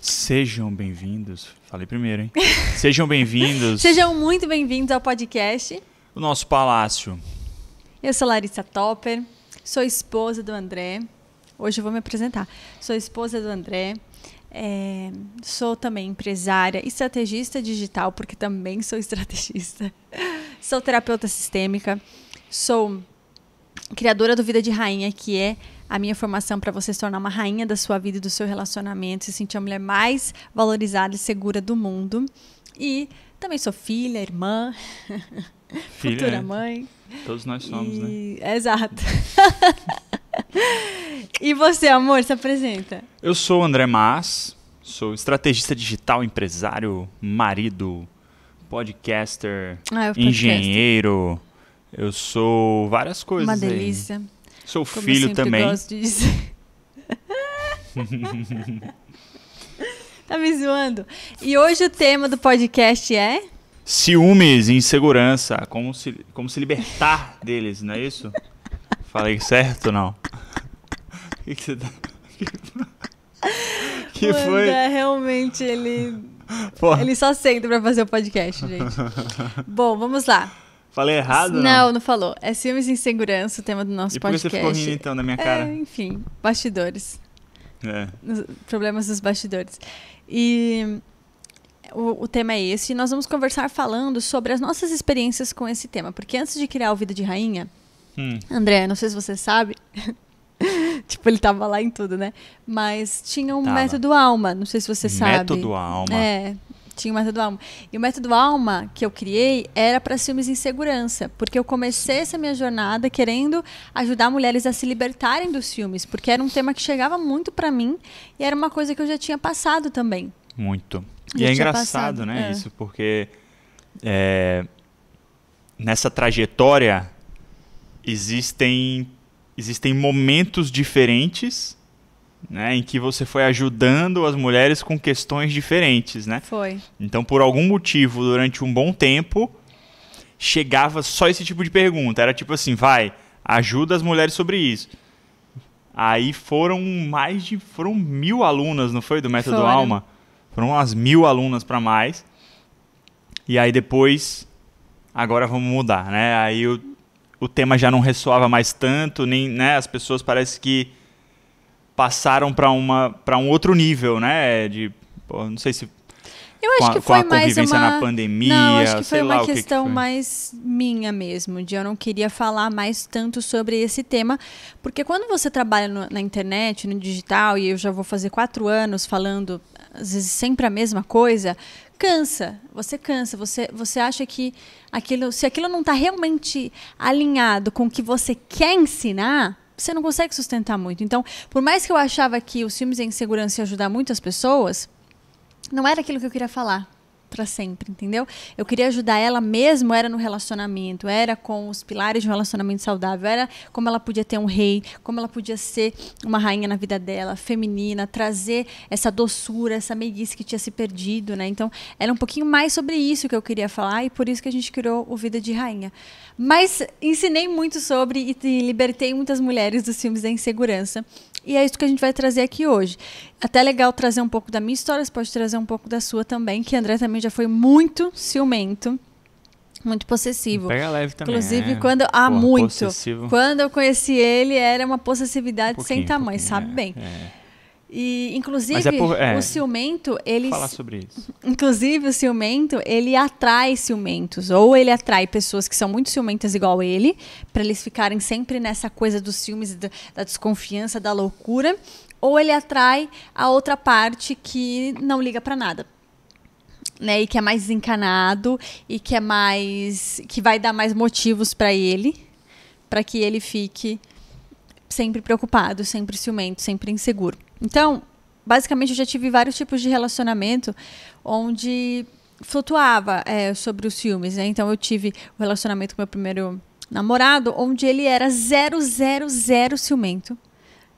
Sejam bem-vindos. Falei primeiro, hein? Sejam bem-vindos. Sejam muito bem-vindos ao podcast. O nosso palácio. Eu sou Larissa Topper, sou esposa do André. Hoje eu vou me apresentar. Sou esposa do André. Sou também empresária e estrategista digital, porque também sou estrategista. Sou terapeuta sistêmica. Sou criadora do Vida de Rainha, que é a minha formação para você se tornar uma rainha da sua vida e do seu relacionamento, se sentir a mulher mais valorizada e segura do mundo. E também sou filha, irmã, futura mãe. Todos nós somos, né? Exato. E você, amor, se apresenta? Eu sou o André Mas, sou estrategista digital, empresário, marido, podcaster, engenheiro. Eu sou várias coisas. Uma delícia. Aí. Sou Como filho eu também. Gosto de dizer. Tá me zoando? E hoje o tema do podcast é? Ciúmes e insegurança. Como se libertar deles, não é isso? Falei certo ou não? O que você tá... que foi? André, realmente, ele só senta pra fazer o podcast, gente. Bom, vamos lá. Falei errado? Não falou. É ciúmes e insegurança, o tema do nosso podcast. E por que você ficou rindo, então, da minha cara? Enfim, bastidores. Problemas dos bastidores. E o tema é esse. E nós vamos conversar falando sobre as nossas experiências com esse tema. Porque antes de criar o Vida de Rainha, André, não sei se você sabe... Tipo, ele tava lá em tudo, né? Mas tinha um método Alma. Não sei se você sabe. Método Alma. Tinha o método Alma. E o método Alma que eu criei era para ciúmes e insegurança. Porque eu comecei essa minha jornada querendo ajudar mulheres a se libertarem dos ciúmes. Porque era um tema que chegava muito para mim e era uma coisa que eu já tinha passado também. Muito. E é engraçado, né? Isso, porque nessa trajetória existem momentos diferentes, né, em que você foi ajudando as mulheres com questões diferentes, né? Foi. Então, por algum motivo, durante um bom tempo, chegava só esse tipo de pergunta. Era tipo assim, ajuda as mulheres sobre isso. Aí foram 1.000 alunas, não foi, do Método Alma? Foram umas 1.000 alunas para mais. E aí depois, agora vamos mudar, né? Aí o tema já não ressoava mais tanto, nem, né, as pessoas parece que passaram para um outro nível, né? Não sei se eu acho que foi mais na pandemia, não, acho que foi uma que questão foi. mais minha mesmo, de eu não queria falar mais tanto sobre esse tema, porque quando você trabalha na internet, no digital, e eu já vou fazer 4 anos falando, às vezes sempre a mesma coisa, você acha que se aquilo não está realmente alinhado com o que você quer ensinar, você não consegue sustentar muito. Então, por mais que eu achava que os ciúmes e a insegurança ia ajudar muitas pessoas, não era aquilo que eu queria falar para sempre, entendeu? Eu queria ajudar ela mesmo, era no relacionamento, era com os pilares de um relacionamento saudável, era como ela podia ter um rei, como ela podia ser uma rainha na vida dela, feminina, trazer essa doçura, essa meiguice que tinha se perdido, né? Então, era um pouquinho mais sobre isso que eu queria falar e por isso que a gente criou o Vida de Rainha. Mas ensinei muito sobre e libertei muitas mulheres dos ciúmes da insegurança. E é isso que a gente vai trazer aqui hoje. Até legal trazer um pouco da minha história, você pode trazer um pouco da sua também, que André também já foi muito ciumento, muito possessivo. Pega leve também. Inclusive, muito. Possessivo. Quando eu conheci ele, era uma possessividade sem tamanho, sabe bem. E, inclusive, o ciumento, ele... Falar sobre isso. Inclusive, o ciumento, ele atrai ciumentos. Ou ele atrai pessoas que são muito ciumentas igual ele, para eles ficarem sempre nessa coisa dos ciúmes, da desconfiança, da loucura. Ou ele atrai a outra parte que não liga para nada. Né? E que é mais desencanado e que vai dar mais motivos para ele, para que ele fique sempre preocupado, sempre ciumento, sempre inseguro. Então, basicamente, eu já tive vários tipos de relacionamento onde flutuava sobre os ciúmes, né? Então, eu tive o relacionamento com meu primeiro namorado, onde ele era 0, 0, 0 ciumento.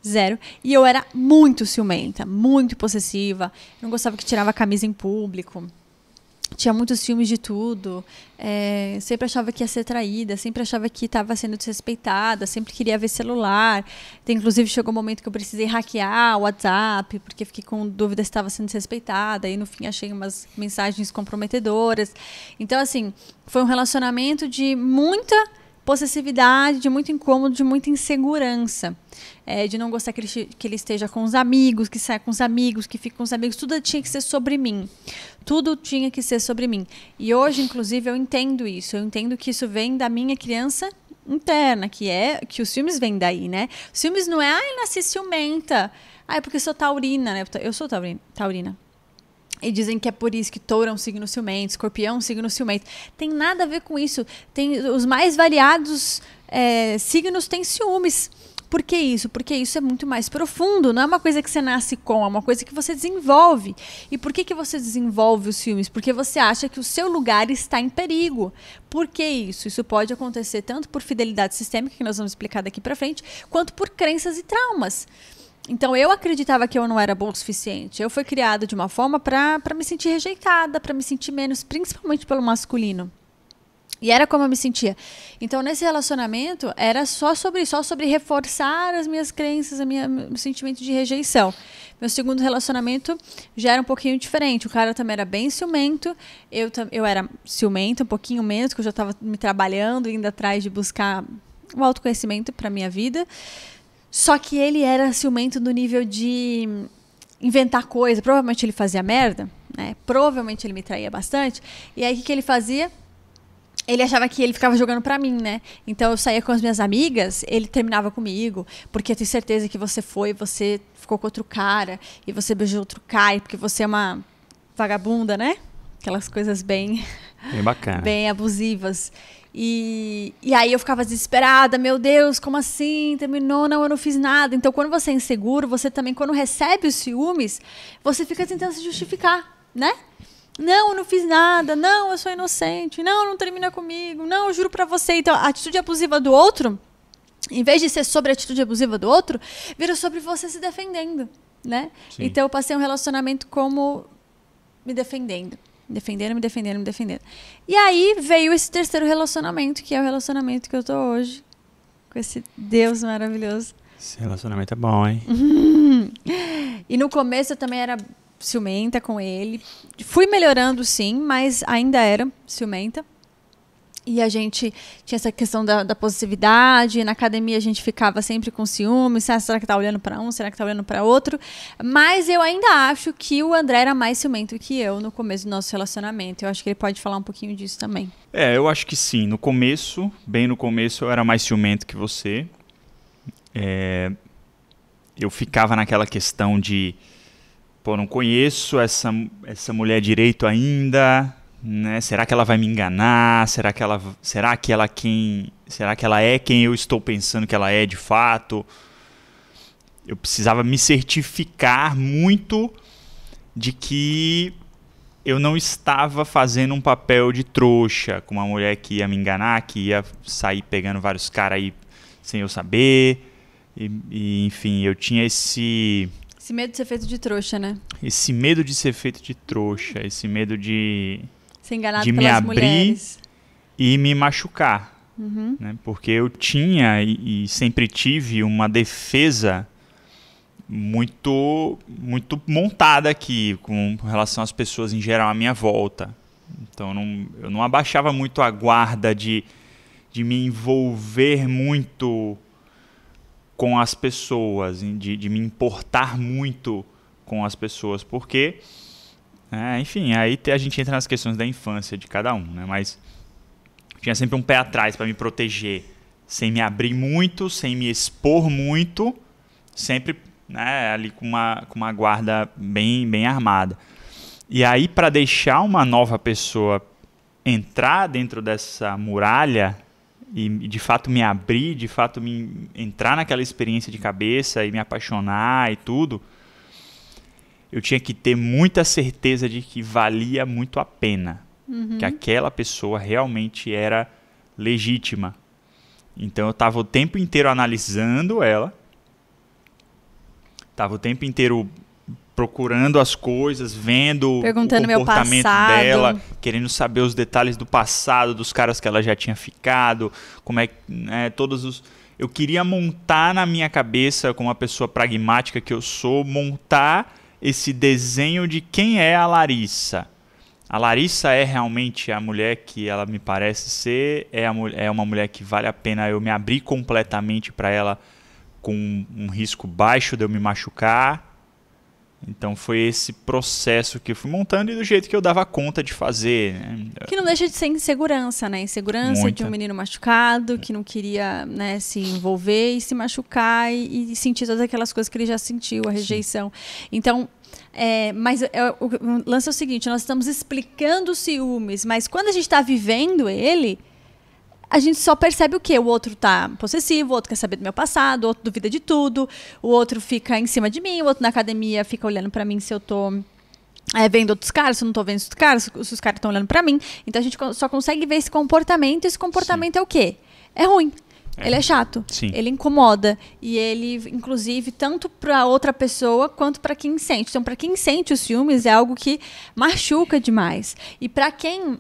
0. E eu era muito ciumenta, muito possessiva. Não gostava que tirava a camisa em público. tinha muitos ciúmes de tudo, sempre achava que ia ser traída, sempre achava que estava sendo desrespeitada, sempre queria ver celular. Inclusive, chegou um momento que eu precisei hackear o WhatsApp, porque fiquei com dúvida se estava sendo desrespeitada, e no fim achei umas mensagens comprometedoras. Então, assim, foi um relacionamento de muita possessividade, de muito incômodo, de muita insegurança. De não gostar que ele esteja com os amigos, que saia com os amigos, que fique com os amigos. Tudo tinha que ser sobre mim. Tudo tinha que ser sobre mim. E hoje, inclusive, eu entendo isso. Eu entendo que isso vem da minha criança interna, que os ciúmes vêm daí, né? Os ciúmes não é, nasci ciumenta. É porque sou taurina, né? Eu sou taurina. E dizem que é por isso que touro é um signo ciumento, escorpião é um signo ciumento. Tem nada a ver com isso. Os mais variados signos têm ciúmes. Por que isso? Porque isso é muito mais profundo. Não é uma coisa que você nasce com, é uma coisa que você desenvolve. E por que você desenvolve os ciúmes? Porque você acha que o seu lugar está em perigo. Por que isso? Isso pode acontecer tanto por fidelidade sistêmica, que nós vamos explicar daqui para frente, quanto por crenças e traumas. Então, eu acreditava que eu não era boa o suficiente. Eu fui criada de uma forma para me sentir rejeitada, para me sentir menos, principalmente pelo masculino. E era como eu me sentia. Então, nesse relacionamento, era só sobre reforçar as minhas crenças, meu sentimento de rejeição. Meu segundo relacionamento já era um pouquinho diferente. O cara também era bem ciumento. Eu era ciumenta, um pouquinho menos, porque eu já estava me trabalhando, indo atrás de buscar o autoconhecimento para a minha vida. Só que ele era ciumento no nível de inventar coisa. Provavelmente ele fazia merda, né? Provavelmente ele me traía bastante. E aí, o que ele fazia? Ele achava que ele ficava jogando pra mim, né? Então eu saía com as minhas amigas, ele terminava comigo, porque eu tenho certeza que você ficou com outro cara, e você beijou outro cara, porque você é uma vagabunda, né? Aquelas coisas bem bacana. Bem abusivas. E aí eu ficava desesperada, meu Deus, como assim? Terminou? Não, eu não fiz nada. Então, quando você é inseguro, você também, quando recebe os ciúmes, você fica tentando se justificar, né? Não, eu não fiz nada. Não, eu sou inocente. Não termina comigo. Não, eu juro pra você. Então, a atitude abusiva do outro, em vez de ser sobre a atitude abusiva do outro, vira sobre você se defendendo, né? Sim. Então, eu passei um relacionamento como me defendendo. Me defendendo. E aí veio esse terceiro relacionamento, que é o relacionamento que eu tô hoje, com esse Deus maravilhoso. Esse relacionamento é bom, hein? E no começo eu também era ciumenta com ele. Fui melhorando, sim, mas ainda era ciumenta. E a gente tinha essa questão da possessividade. Na academia a gente ficava sempre com ciúmes. Será que tá olhando para um? Será que tá olhando para outro? Mas eu ainda acho que o André era mais ciumento que eu no começo do nosso relacionamento. Eu acho que ele pode falar um pouquinho disso também. Eu acho que sim. No começo, bem no começo, eu era mais ciumento que você. Eu ficava naquela questão de... não conheço essa mulher direito ainda... Né? Será que ela vai me enganar? Será que ela é quem eu estou pensando que ela é de fato? Eu precisava me certificar muito de que eu não estava fazendo um papel de trouxa com uma mulher que ia me enganar, que ia sair pegando vários caras aí sem eu saber. E enfim, eu tinha esse medo de ser feito de trouxa, né? Esse medo de ser feito de trouxa, esse medo de me abrir mulheres. E me machucar. Uhum. Né? Porque eu tinha e sempre tive uma defesa muito, muito montada aqui com relação às pessoas em geral à minha volta. Então eu não abaixava muito a guarda de me envolver muito com as pessoas, de me importar muito com as pessoas, porque... enfim, aí a gente entra nas questões da infância de cada um, né? Mas tinha sempre um pé atrás para me proteger, sem me abrir muito, sem me expor muito, sempre, né, ali com uma guarda bem armada. E aí, para deixar uma nova pessoa entrar dentro dessa muralha e de fato me abrir, de fato entrar naquela experiência de cabeça e me apaixonar e tudo... eu tinha que ter muita certeza de que valia muito a pena. Uhum. Que aquela pessoa realmente era legítima. Então eu estava o tempo inteiro analisando ela. Estava o tempo inteiro procurando as coisas, vendo Perguntando o meu comportamento passado. dela, querendo saber os detalhes do passado, dos caras que ela já tinha ficado, como é que, né, todos os... Eu queria montar na minha cabeça, como uma pessoa pragmática que eu sou, montar esse desenho de quem é a Larissa. A Larissa é realmente a mulher que ela me parece ser, é uma mulher que vale a pena eu me abrir completamente para ela com um risco baixo de eu me machucar. Então foi esse processo que eu fui montando e do jeito que eu dava conta de fazer. Né? Que não deixa de ser insegurança, né? Insegurança Muita. de um menino machucado, que não queria, né, se envolver e se machucar e sentir todas aquelas coisas que ele já sentiu, a rejeição. Então, mas o lance é o seguinte, nós estamos explicando os ciúmes, mas quando a gente está vivendo ele, a gente só percebe o quê? O outro tá possessivo, o outro quer saber do meu passado, o outro duvida de tudo, o outro fica em cima de mim, o outro na academia fica olhando pra mim se eu tô vendo outros caras, se eu não tô vendo outros caras, se os caras estão olhando pra mim. Então a gente só consegue ver esse comportamento, e esse comportamento é o quê? É ruim. Ele é chato, Sim. Ele incomoda e ele, inclusive, tanto para outra pessoa quanto para quem sente. Então, para quem sente os ciúmes é algo que machuca demais. E para quem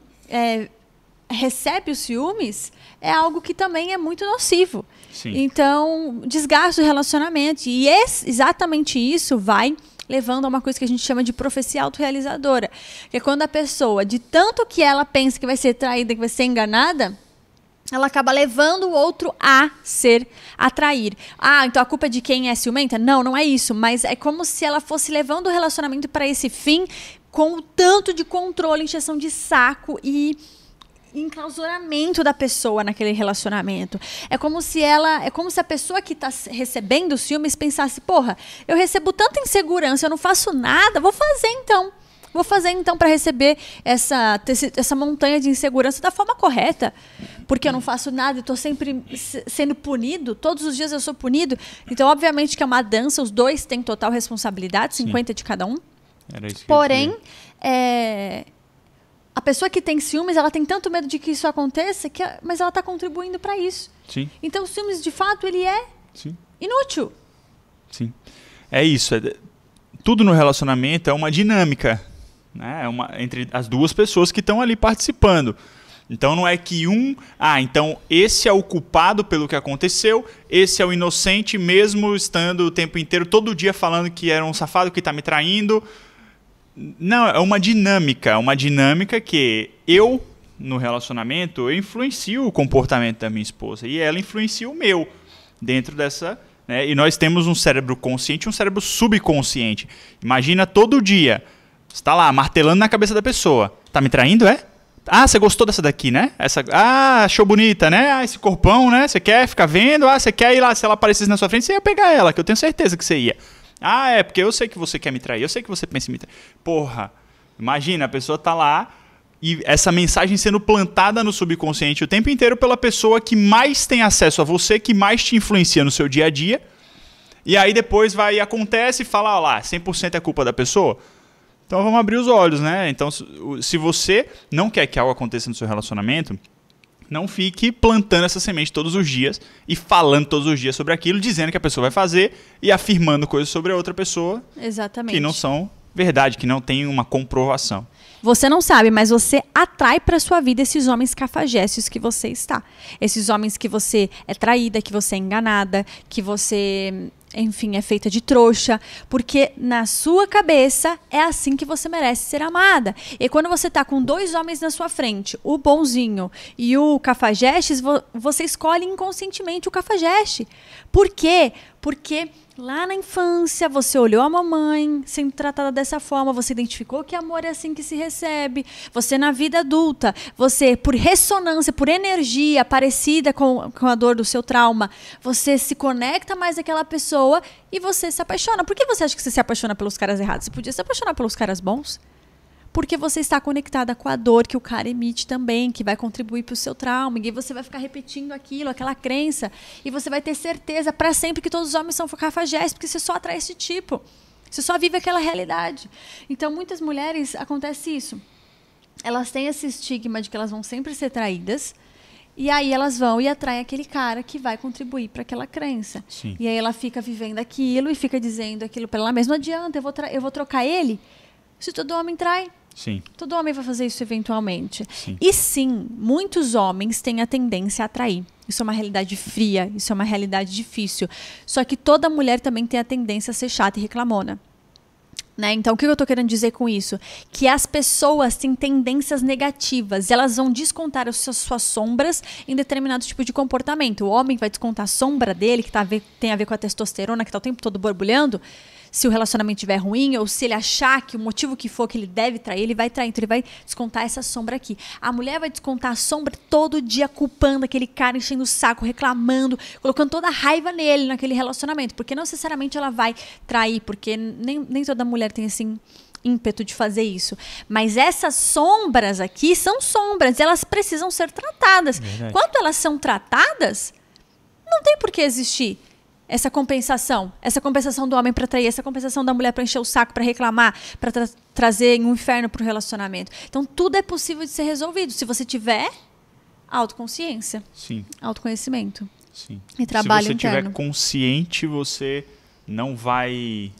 recebe os ciúmes é algo que também é muito nocivo. Sim. Então, desgasta o relacionamento. E exatamente isso vai levando a uma coisa que a gente chama de profecia autorrealizadora. Que é quando a pessoa, de tanto que ela pensa que vai ser traída, que vai ser enganada, ela acaba levando o outro a trair. Ah, então a culpa é de quem é ciumenta? Não, não é isso. Mas é como se ela fosse levando o relacionamento para esse fim com o tanto de controle, encheção de saco e enclausuramento da pessoa naquele relacionamento. É como se a pessoa que está recebendo os ciúmes pensasse, porra, eu recebo tanta insegurança, eu não faço nada, vou fazer então para receber essa montanha de insegurança da forma correta. Porque eu não faço nada, eu estou sempre sendo punido, todos os dias eu sou punido. Então, obviamente que é uma dança, os dois têm total responsabilidade, 50 de cada um. Era isso que Porém, a pessoa que tem ciúmes, ela tem tanto medo de que isso aconteça, mas ela está contribuindo para isso. Sim. Então, o ciúmes, de fato, ele é inútil. Sim. É isso. Tudo no relacionamento é uma dinâmica, né? Entre as duas pessoas que estão ali participando. Então não é que então esse é o culpado pelo que aconteceu, esse é o inocente mesmo estando o tempo inteiro, todo dia falando que era um safado que está me traindo. Não, é uma dinâmica que eu, no relacionamento, eu influencio o comportamento da minha esposa e ela influencia o meu dentro dessa... Né? E nós temos um cérebro consciente e um cérebro subconsciente. Imagina todo dia, você está lá martelando na cabeça da pessoa. Tá me traindo, é? Ah, você gostou dessa daqui, né? Achou bonita, né? Ah, esse corpão, né? Você quer ficar vendo? Ah, você quer ir lá, se ela aparecesse na sua frente, você ia pegar ela, que eu tenho certeza que você ia. Ah, é, porque eu sei que você quer me trair, eu sei que você pensa em me trair. Porra, imagina, a pessoa tá lá e essa mensagem sendo plantada no subconsciente o tempo inteiro pela pessoa que mais tem acesso a você, que mais te influencia no seu dia a dia. E aí depois acontece e fala, ó lá, 100% é culpa da pessoa. Então vamos abrir os olhos, né? Então, se você não quer que algo aconteça no seu relacionamento, não fique plantando essa semente todos os dias e falando todos os dias sobre aquilo, dizendo que a pessoa vai fazer e afirmando coisas sobre a outra pessoa. Exatamente. Que não são verdade, que não tem uma comprovação. Você não sabe, mas você atrai para sua vida esses homens cafajestes que você está. Esses homens que você é traída, que você é enganada, que você... enfim, é feita de trouxa, porque na sua cabeça é assim que você merece ser amada. E quando você tá com dois homens na sua frente, o bonzinho e o cafajeste, você escolhe inconscientemente o cafajeste. Por quê? Porque lá na infância você olhou a mamãe sendo tratada dessa forma, você identificou que amor é assim que se recebe. Você na vida adulta, você por ressonância, por energia parecida com a dor do seu trauma, você se conecta mais àquela pessoa e você se apaixona. Por que você acha que você se apaixona pelos caras errados? Você podia se apaixonar pelos caras bons? Porque você está conectada com a dor que o cara emite também, que vai contribuir para o seu trauma. E você vai ficar repetindo aquilo, aquela crença. E você vai ter certeza para sempre que todos os homens são cafajestes, porque você só atrai esse tipo. Você só vive aquela realidade. Então, muitas mulheres, acontece isso. Elas têm esse estigma de que elas vão sempre ser traídas. E aí elas vão e atraem aquele cara que vai contribuir para aquela crença. Sim. E aí ela fica vivendo aquilo e fica dizendo aquilo para ela mesma. Não adianta, eu vou trocar ele se todo homem trai. Sim. Todo homem vai fazer isso eventualmente. Sim. E sim, muitos homens têm a tendência a atrair. Isso é uma realidade fria, isso é uma realidade difícil. Só que toda mulher também tem a tendência a ser chata e reclamona. Né? Então, o que eu estou querendo dizer com isso? Que as pessoas têm tendências negativas. Elas vão descontar suas sombras em determinado tipo de comportamento. O homem vai descontar a sombra dele, que tem a ver com a testosterona, que está o tempo todo borbulhando. Se o relacionamento estiver ruim, ou se ele achar que o motivo que for que ele deve trair, ele vai trair. Então, ele vai descontar essa sombra aqui. A mulher vai descontar a sombra todo dia, culpando aquele cara, enchendo o saco, reclamando, colocando toda a raiva nele, naquele relacionamento. Porque não necessariamente ela vai trair, porque nem toda mulher tem esse ímpeto de fazer isso. Mas essas sombras aqui são sombras, e elas precisam ser tratadas. Verdade. Quando elas são tratadas, não tem por que existir essa compensação do homem para trair, essa compensação da mulher para encher o saco, para reclamar, para trazer um inferno para o relacionamento. Então, tudo é possível de ser resolvido se você tiver autoconsciência, Sim. autoconhecimento Sim. e trabalho Se você interno. estiver consciente, você não vai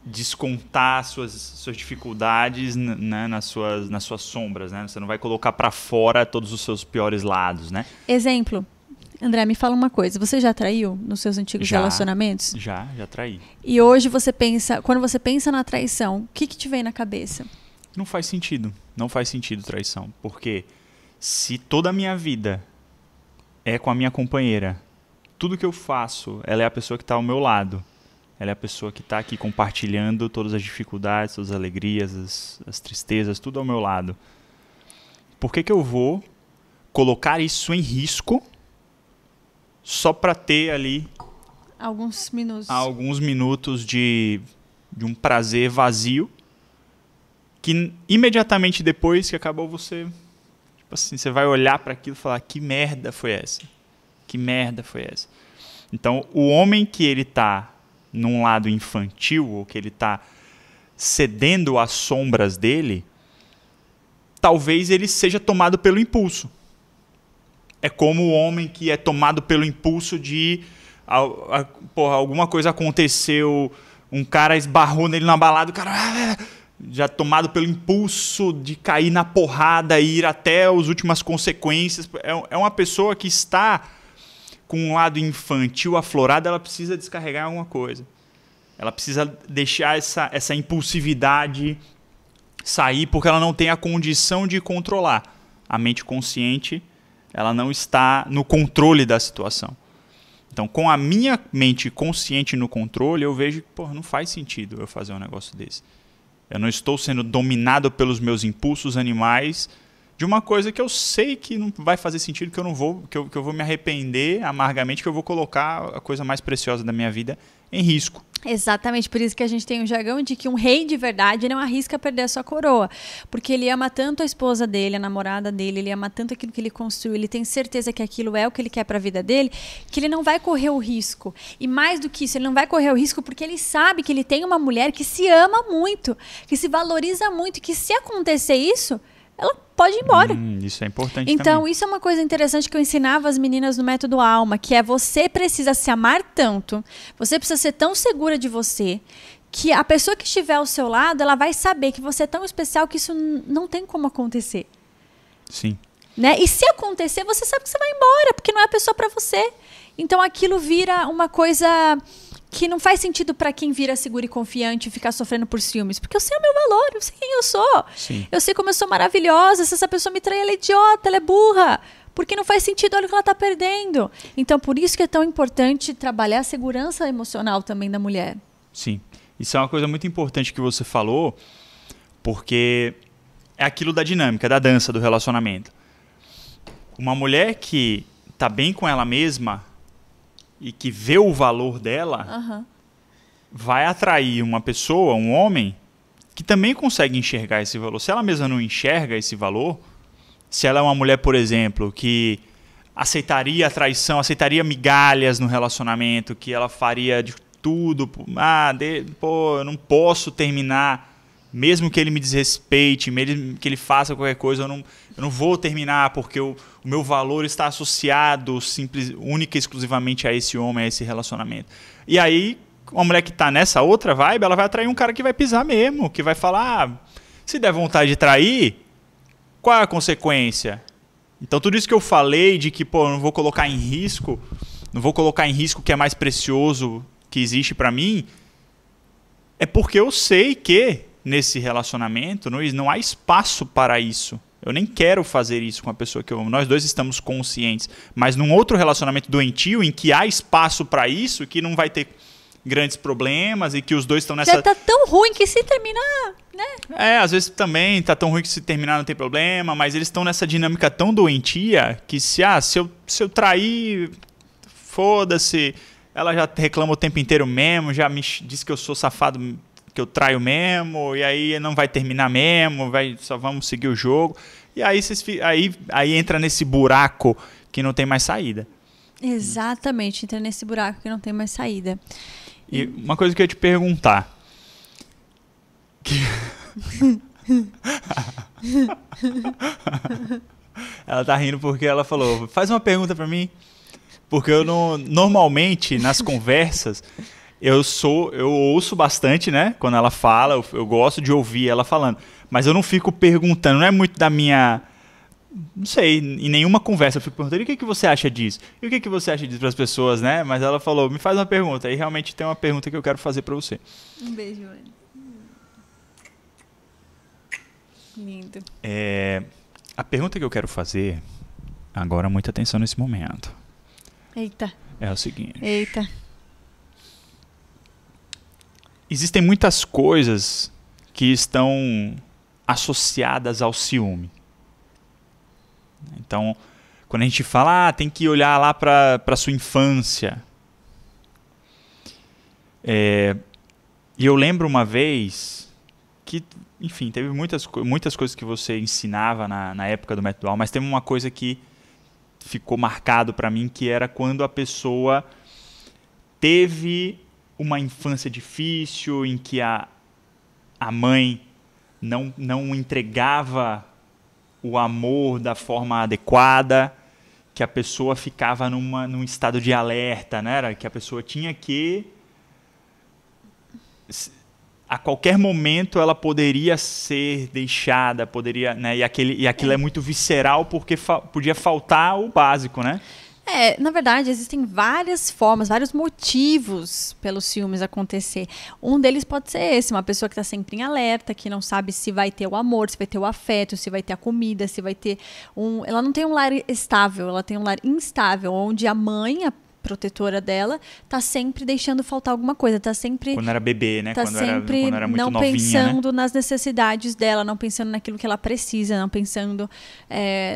descontar suas dificuldades, né, nas suas sombras, né? Você não vai colocar para fora todos os seus piores lados, né? Exemplo. André, me fala uma coisa. Você já traiu nos seus antigos relacionamentos? Já traí. E hoje quando você pensa na traição, o que te vem na cabeça? Não faz sentido. Não faz sentido traição. Porque se toda a minha vida é com a minha companheira, tudo que eu faço, ela é a pessoa que está ao meu lado. Ela é a pessoa que está aqui compartilhando todas as dificuldades, todas as alegrias, as tristezas, tudo ao meu lado. Por que eu vou colocar isso em risco só para ter ali alguns minutos de um prazer vazio que imediatamente depois que acabou você, tipo assim, você vai olhar para aquilo e falar, que merda foi essa? Que merda foi essa? Então, o homem que ele tá num lado infantil, ou que ele tá cedendo às sombras dele, talvez ele seja tomado pelo impulso. É como o homem que é tomado pelo impulso de alguma coisa aconteceu, um cara esbarrou nele na balada, o cara já tomado pelo impulso de cair na porrada e ir até as últimas consequências. É uma pessoa que está com um lado infantil aflorado, ela precisa descarregar alguma coisa. Ela precisa deixar essa impulsividade sair, porque ela não tem a condição de controlar. A mente consciente, ela não está no controle da situação. Então, com a minha mente consciente no controle, eu vejo que não faz sentido eu fazer um negócio desse. Eu não estou sendo dominado pelos meus impulsos animais de uma coisa que eu sei que não vai fazer sentido, que eu vou me arrepender amargamente, que eu vou colocar a coisa mais preciosa da minha vida em risco. Exatamente, por isso que a gente tem um jargão de que um rei de verdade não arrisca perder a sua coroa, porque ele ama tanto a esposa dele, a namorada dele, ele ama tanto aquilo que ele construiu, ele tem certeza que aquilo é o que ele quer para a vida dele, que ele não vai correr o risco. E mais do que isso, ele não vai correr o risco porque ele sabe que ele tem uma mulher que se ama muito, que se valoriza muito, que se acontecer isso, ela pode ir embora. Isso é importante então, também. Isso é uma coisa interessante que eu ensinava as meninas no Método Alma, que é você precisa se amar tanto, você precisa ser tão segura de você, que a pessoa que estiver ao seu lado, ela vai saber que você é tão especial que isso não tem como acontecer. Sim. Né? E se acontecer, você sabe que você vai embora, porque não é a pessoa para você. Então, aquilo vira uma coisa que não faz sentido para quem vira seguro e confiante e ficar sofrendo por ciúmes. Porque eu sei o meu valor, eu sei quem eu sou. Sim. Eu sei como eu sou maravilhosa. Se essa pessoa me trair, ela é idiota, ela é burra. Porque não faz sentido, olha o que ela está perdendo. Então, por isso que é tão importante trabalhar a segurança emocional também da mulher. Sim. Isso é uma coisa muito importante que você falou, porque é aquilo da dinâmica, da dança, do relacionamento. Uma mulher que está bem com ela mesma e que vê o valor dela, vai atrair uma pessoa, um homem, que também consegue enxergar esse valor. Se ela mesma não enxerga esse valor, se ela é uma mulher, por exemplo, que aceitaria a traição, aceitaria migalhas no relacionamento, que ela faria de tudo, eu não posso terminar mesmo que ele me desrespeite, mesmo que ele faça qualquer coisa, eu não vou terminar porque o meu valor está associado única e exclusivamente a esse homem, a esse relacionamento. E aí, uma mulher que está nessa outra vibe, ela vai atrair um cara que vai pisar mesmo, que vai falar, se der vontade de trair, qual é a consequência? Então, tudo isso que eu falei de que, pô, eu não vou colocar em risco o que é mais precioso que existe para mim, é porque eu sei que nesse relacionamento não há espaço para isso. Eu nem quero fazer isso com a pessoa que eu amo. Nós dois estamos conscientes. Mas num outro relacionamento doentio, em que há espaço para isso, que não vai ter grandes problemas e que os dois estão nessa... Já tá tão ruim que se terminar, né? Às vezes também tá tão ruim que se terminar não tem problema, mas eles estão nessa dinâmica tão doentia que se eu trair, foda-se, ela já reclama o tempo inteiro mesmo, já me diz que eu sou safado, que eu traio mesmo, e aí não vai terminar mesmo, só vamos seguir o jogo. E aí entra nesse buraco que não tem mais saída. Exatamente, entra nesse buraco que não tem mais saída. E uma coisa que eu ia te perguntar. Ela tá rindo porque ela falou, faz uma pergunta pra mim. Porque eu normalmente, nas conversas, eu ouço bastante, né? Quando ela fala, eu gosto de ouvir ela falando. Mas eu não fico perguntando, não é muito da minha... Não sei, em nenhuma conversa eu fico perguntando, e o que você acha disso? E o que você acha disso para as pessoas, né? Mas ela falou, me faz uma pergunta. E realmente tem uma pergunta que eu quero fazer para você. Um beijo, Anne. Lindo. A pergunta que eu quero fazer, agora muita atenção nesse momento. Eita. É o seguinte. Eita. Existem muitas coisas que estão associadas ao ciúme. Então, quando a gente fala, tem que olhar lá para sua infância. E eu lembro uma vez que, enfim, teve muitas coisas que você ensinava na época do método Dual, mas teve uma coisa que ficou marcado para mim, que era quando a pessoa teve uma infância difícil, em que a mãe não entregava o amor da forma adequada, que a pessoa ficava num estado de alerta, né? Que a pessoa tinha que... A qualquer momento ela poderia ser deixada, poderia, né? E aquilo é muito visceral porque podia faltar o básico, né? Na verdade, existem várias formas, vários motivos pelos ciúmes acontecer. Um deles pode ser esse, uma pessoa que está sempre em alerta, que não sabe se vai ter o amor, se vai ter o afeto, se vai ter a comida, se vai ter Ela não tem um lar estável, ela tem um lar instável, onde a mãe, a protetora dela, tá sempre deixando faltar alguma coisa, tá sempre... Quando era bebê, né? Tá quando sempre era muito não novinha, pensando, né? nas necessidades dela, não pensando naquilo que ela precisa, não pensando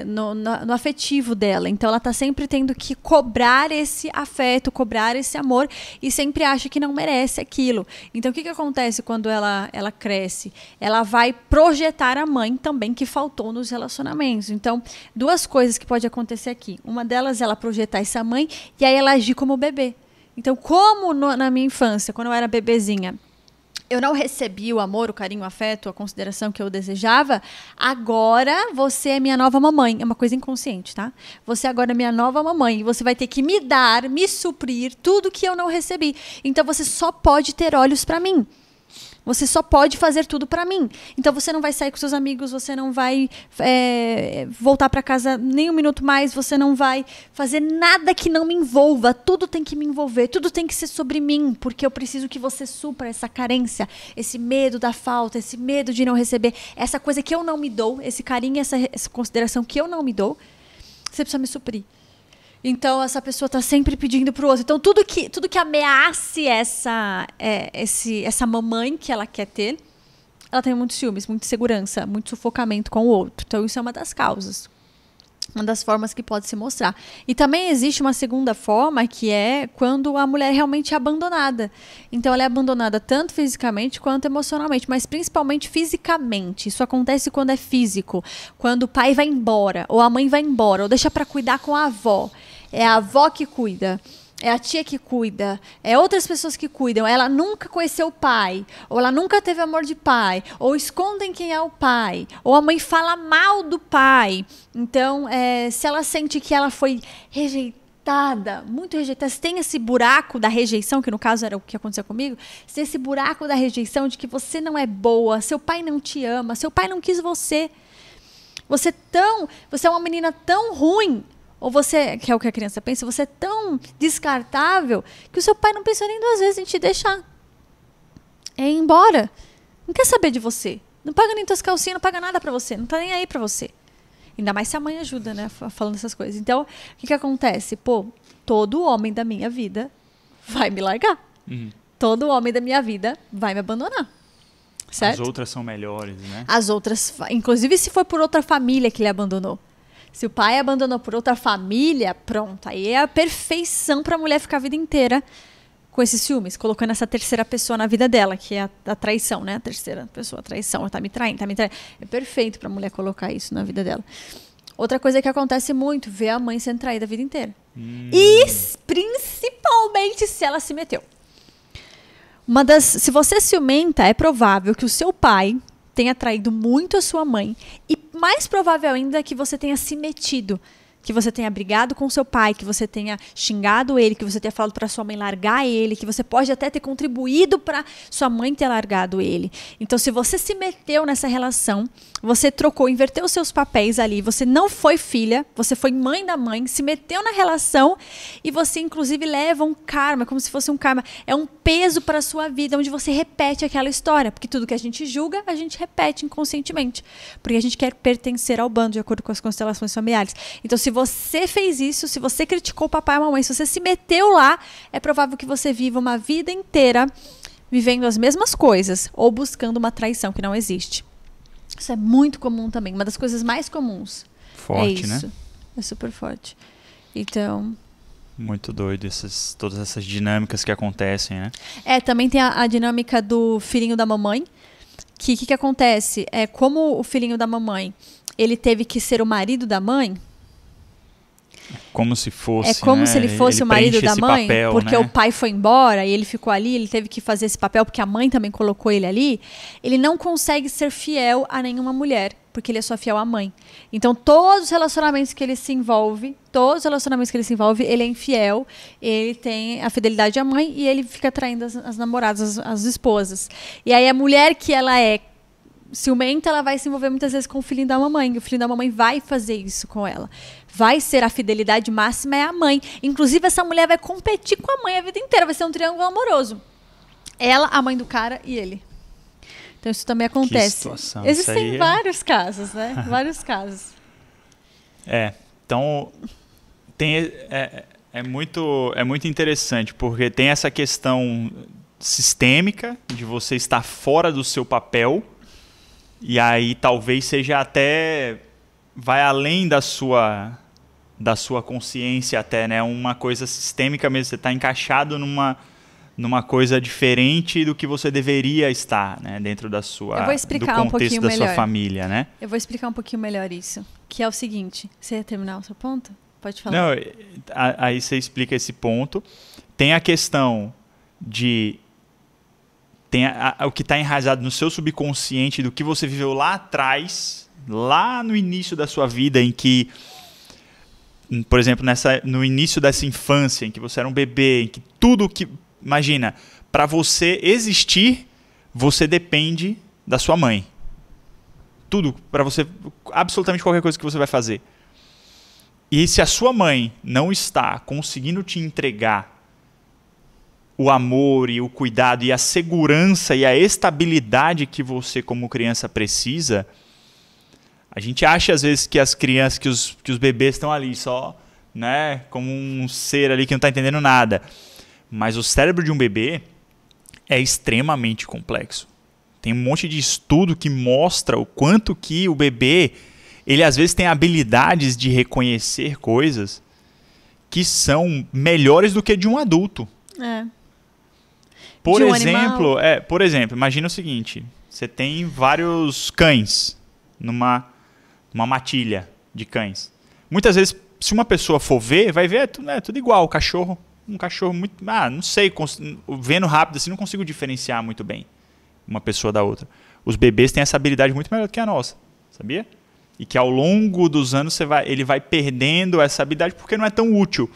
no afetivo dela. Então ela tá sempre tendo que cobrar esse afeto, cobrar esse amor e sempre acha que não merece aquilo. Então o que acontece quando ela cresce? Ela vai projetar a mãe também que faltou nos relacionamentos. Então, duas coisas que pode acontecer aqui. Uma delas é ela projetar essa mãe e aí ela agir como bebê. Então, como na minha infância, quando eu era bebezinha, eu não recebi o amor, o carinho, o afeto, a consideração que eu desejava, agora você é minha nova mamãe. É uma coisa inconsciente, tá? Você agora é minha nova mamãe e você vai ter que me dar, me suprir tudo que eu não recebi. Então, você só pode ter olhos para mim. Você só pode fazer tudo para mim. Então você não vai sair com seus amigos, você não vai voltar para casa nem um minuto mais, você não vai fazer nada que não me envolva. Tudo tem que me envolver, tudo tem que ser sobre mim, porque eu preciso que você supra essa carência, esse medo da falta, esse medo de não receber, essa coisa que eu não me dou, esse carinho, essa consideração que eu não me dou. Você precisa me suprir. Então, essa pessoa está sempre pedindo para o outro. Então, tudo que ameace essa mamãe que ela quer ter, ela tem muitos ciúmes, muita insegurança, muito sufocamento com o outro. Então, isso é uma das causas. Uma das formas que pode se mostrar. E também existe uma segunda forma, que é quando a mulher realmente é abandonada. Então, ela é abandonada tanto fisicamente quanto emocionalmente, mas principalmente fisicamente. Isso acontece quando é físico. Quando o pai vai embora, ou a mãe vai embora, ou deixa para cuidar com a avó. É a avó que cuida. é a tia que cuida, é outras pessoas que cuidam, ela nunca conheceu o pai, ou ela nunca teve amor de pai, ou escondem quem é o pai, ou a mãe fala mal do pai. Então, se ela sente que ela foi rejeitada, muito rejeitada, se tem esse buraco da rejeição, que no caso era o que aconteceu comigo, se tem esse buraco da rejeição de que você não é boa, seu pai não te ama, seu pai não quis você, você é uma menina tão ruim, ou você, que é o que a criança pensa, você é tão descartável que o seu pai não pensou nem 2 vezes em te deixar. É ir embora. Não quer saber de você. Não paga nem tuas calcinhas, não paga nada pra você. Não tá nem aí pra você. Ainda mais se a mãe ajuda, né? Falando essas coisas. Então, o que acontece? Pô, todo homem da minha vida vai me largar. Todo homem da minha vida vai me abandonar. Certo? As outras são melhores, né? As outras, inclusive se foi por outra família que ele abandonou. Se o pai abandonou por outra família, pronto. Aí é a perfeição pra mulher ficar a vida inteira com esses ciúmes, colocando essa terceira pessoa na vida dela, que é a traição, né? A terceira pessoa, a traição, ela tá me traindo, tá me traindo. É perfeito pra mulher colocar isso na vida dela. Outra coisa que acontece muito, ver a mãe sendo traída a vida inteira. E principalmente se ela se meteu. Se você é ciumenta, é provável que o seu pai tenha traído muito a sua mãe e mais provável ainda que você tenha se metido, que você tenha brigado com seu pai, que você tenha xingado ele, que você tenha falado para sua mãe largar ele, que você pode até ter contribuído para sua mãe ter largado ele. Então, se você se meteu nessa relação, você trocou, inverteu os seus papéis ali, você não foi filha, você foi mãe da mãe, se meteu na relação e você, inclusive, leva um karma, como se fosse um karma. É um peso para a sua vida, onde você repete aquela história, porque tudo que a gente julga, a gente repete inconscientemente, porque a gente quer pertencer ao bando, de acordo com as constelações familiares. Então, se você fez isso, se você criticou o papai e a mamãe, se você se meteu lá, é provável que você viva uma vida inteira vivendo as mesmas coisas ou buscando uma traição que não existe. Isso é muito comum também, uma das coisas mais comuns. Forte, né? É super forte. Então... Muito doido todas essas dinâmicas que acontecem, né? Também tem a dinâmica do filhinho da mamãe, que acontece? Como o filhinho da mamãe, ele teve que ser o marido da mãe... Como se fosse, é como se ele fosse o marido da mãe, papel, porque né? o pai foi embora e ele ficou ali, ele teve que fazer esse papel porque a mãe também colocou ele ali. Ele não consegue ser fiel a nenhuma mulher, porque ele é só fiel à mãe. Então, todos os relacionamentos que ele se envolve, ele é infiel, ele tem a fidelidade à mãe e ele fica traindo as namoradas, as esposas. E aí a mulher que ela é ciumenta, ela vai se envolver muitas vezes com o filhinho da mamãe. O filhinho da mamãe vai fazer isso com ela. Vai ser a fidelidade máxima é a mãe. Inclusive, essa mulher vai competir com a mãe a vida inteira. Vai ser um triângulo amoroso. Ela, a mãe do cara e ele. Então, isso também acontece. Que situação. Existem vários casos, né? Vários casos. Então, é muito interessante, porque tem essa questão sistêmica de você estar fora do seu papel. E aí talvez seja até... vai além da sua consciência até, né? Uma coisa sistêmica mesmo. Você está encaixado numa coisa diferente do que você deveria estar, né? Dentro do contexto da sua família, né? Eu vou explicar um pouquinho melhor isso. Que é o seguinte... Você ia terminar o seu ponto? Pode falar. Não, aí você explica esse ponto. Tem a questão de... Tem o que está enraizado no seu subconsciente do que você viveu lá atrás, lá no início da sua vida, em que, por exemplo, no início dessa infância, em que você era um bebê, em que tudo que... Imagina, para você existir, você depende da sua mãe. Tudo, para você, absolutamente qualquer coisa que você vai fazer. E se a sua mãe não está conseguindo te entregar o amor e o cuidado e a segurança e a estabilidade que você como criança precisa, a gente acha às vezes que as crianças, que os bebês estão ali só, né, como um ser ali que não está entendendo nada. Mas o cérebro de um bebê é extremamente complexo. Tem um monte de estudo que mostra o quanto que o bebê, ele às vezes tem habilidades de reconhecer coisas que são melhores do que de um adulto. Por exemplo, imagina o seguinte, você tem vários cães numa matilha de cães. Muitas vezes, se uma pessoa for ver, vai ver tudo igual, cachorro, um cachorro muito... não sei, vendo rápido assim, não consigo diferenciar muito bem uma pessoa da outra. Os bebês têm essa habilidade muito melhor do que a nossa, sabia? E que ao longo dos anos ele vai perdendo essa habilidade porque não é tão útil.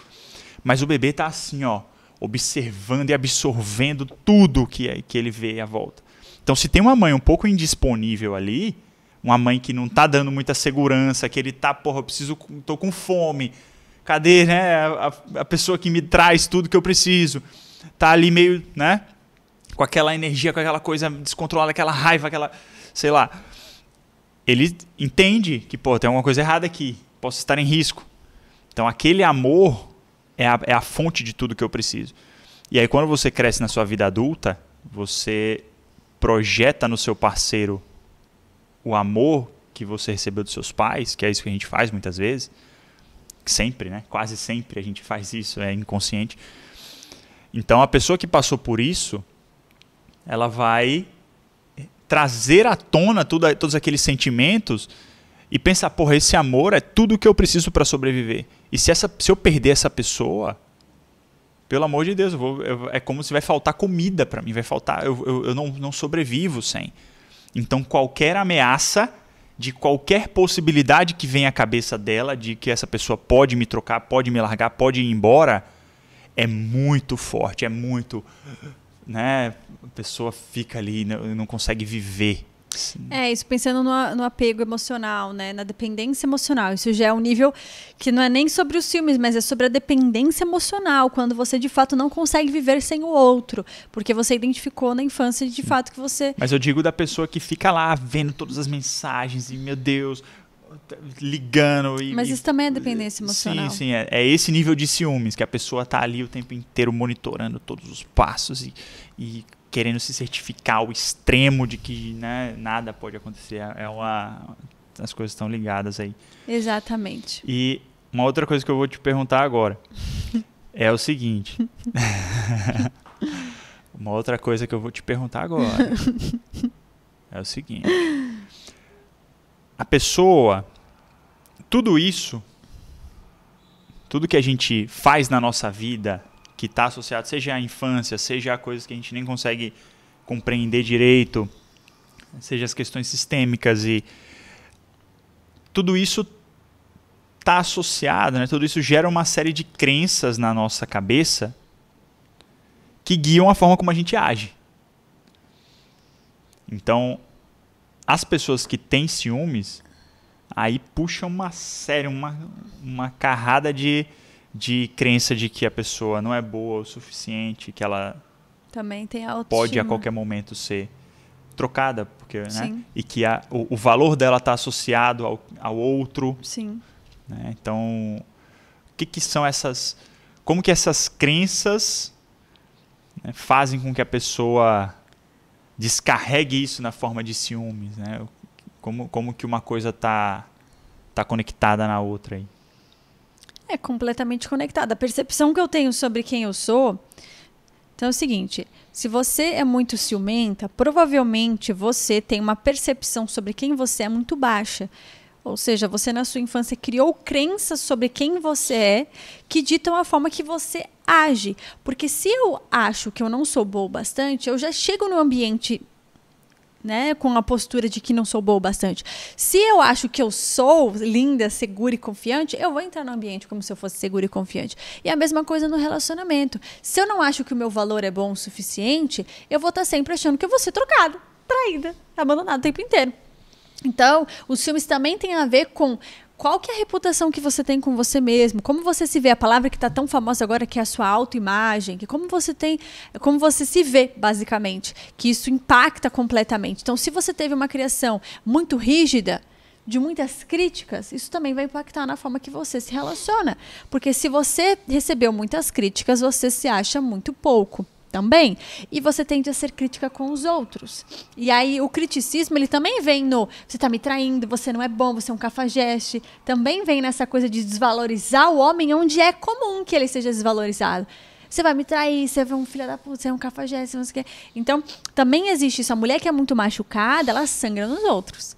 Mas o bebê está assim, ó, observando e absorvendo tudo que ele vê à volta. Então, se tem uma mãe um pouco indisponível ali, uma mãe que não está dando muita segurança, que ele está, tô com fome, cadê, né, a pessoa que me traz tudo que eu preciso? Tá ali meio, né, com aquela energia, com aquela coisa descontrolada, aquela raiva, aquela, sei lá. Ele entende que, tem alguma coisa errada aqui, posso estar em risco. Então, aquele amor é a fonte de tudo que eu preciso. E aí, quando você cresce na sua vida adulta, você projeta no seu parceiro o amor que você recebeu dos seus pais, que é isso que a gente faz muitas vezes, sempre, né? Quase sempre a gente faz isso, é inconsciente. Então, a pessoa que passou por isso, ela vai trazer à tona todos aqueles sentimentos e pensar, esse amor é tudo que eu preciso para sobreviver. E se eu perder essa pessoa, pelo amor de Deus, é como se vai faltar comida para mim, vai faltar, eu não sobrevivo sem. Então, qualquer ameaça de qualquer possibilidade que venha à cabeça dela, de que essa pessoa pode me trocar, pode me largar, pode ir embora, é muito forte, é muito... né? A pessoa fica ali e não consegue viver. Isso pensando no apego emocional, né? Na dependência emocional. Isso já é um nível que não é nem sobre os ciúmes, mas é sobre a dependência emocional, quando você de fato não consegue viver sem o outro, porque você identificou na infância de fato que você... Mas eu digo da pessoa que fica lá vendo todas as mensagens e, meu Deus, ligando. Mas isso também é dependência emocional. Sim, é esse nível de ciúmes, que a pessoa está ali o tempo inteiro monitorando todos os passos e querendo se certificar ao extremo de que, né, nada pode acontecer. As coisas estão ligadas aí. Exatamente. E uma outra coisa que eu vou te perguntar agora é o seguinte. Uma outra coisa que eu vou te perguntar agora é o seguinte. A pessoa, tudo isso, tudo que a gente faz na nossa vida, que está associado, seja à infância, seja a coisas que a gente nem consegue compreender direito, seja as questões sistêmicas, e tudo isso está associado, né? Tudo isso gera uma série de crenças na nossa cabeça que guiam a forma como a gente age. Então, as pessoas que têm ciúmes, aí puxam uma carrada de crença de que a pessoa não é boa o suficiente, que ela também tem a pode a qualquer momento ser trocada, porque, né? E que o valor dela está associado ao outro. Sim. Né? Então, o que são essas... Como que essas crenças, né, fazem com que a pessoa descarregue isso na forma de ciúmes, né? Como que uma coisa tá conectada na outra aí? É completamente conectada. A percepção que eu tenho sobre quem eu sou... Então é o seguinte, se você é muito ciumenta, provavelmente você tem uma percepção sobre quem você é muito baixa. Ou seja, você na sua infância criou crenças sobre quem você é que ditam a forma que você age. Porque se eu acho que eu não sou boa o bastante, eu já chego no ambiente, né, com a postura de que não sou boa o bastante. Se eu acho que eu sou linda, segura e confiante, eu vou entrar no ambiente como se eu fosse segura e confiante. E a mesma coisa no relacionamento. Se eu não acho que o meu valor é bom o suficiente, eu vou estar sempre achando que eu vou ser trocada, traída, abandonada o tempo inteiro. Então, os ciúmes também têm a ver com qual que é a reputação que você tem com você mesmo, como você se vê, a palavra que está tão famosa agora que é a sua autoimagem, que como você se vê, basicamente, que isso impacta completamente. Então, se você teve uma criação muito rígida, de muitas críticas, isso também vai impactar na forma que você se relaciona. Porque se você recebeu muitas críticas, você se acha muito pouco. Também, e você tende a ser crítica com os outros. E aí o criticismo, ele também vem no você está me traindo, você não é bom, você é um cafajeste. Também vem nessa coisa de desvalorizar o homem onde é comum que ele seja desvalorizado. Você vai me trair, você é um filho da puta, você é um cafajeste, não sei o quê. Então, também existe isso. A mulher que é muito machucada, ela sangra nos outros.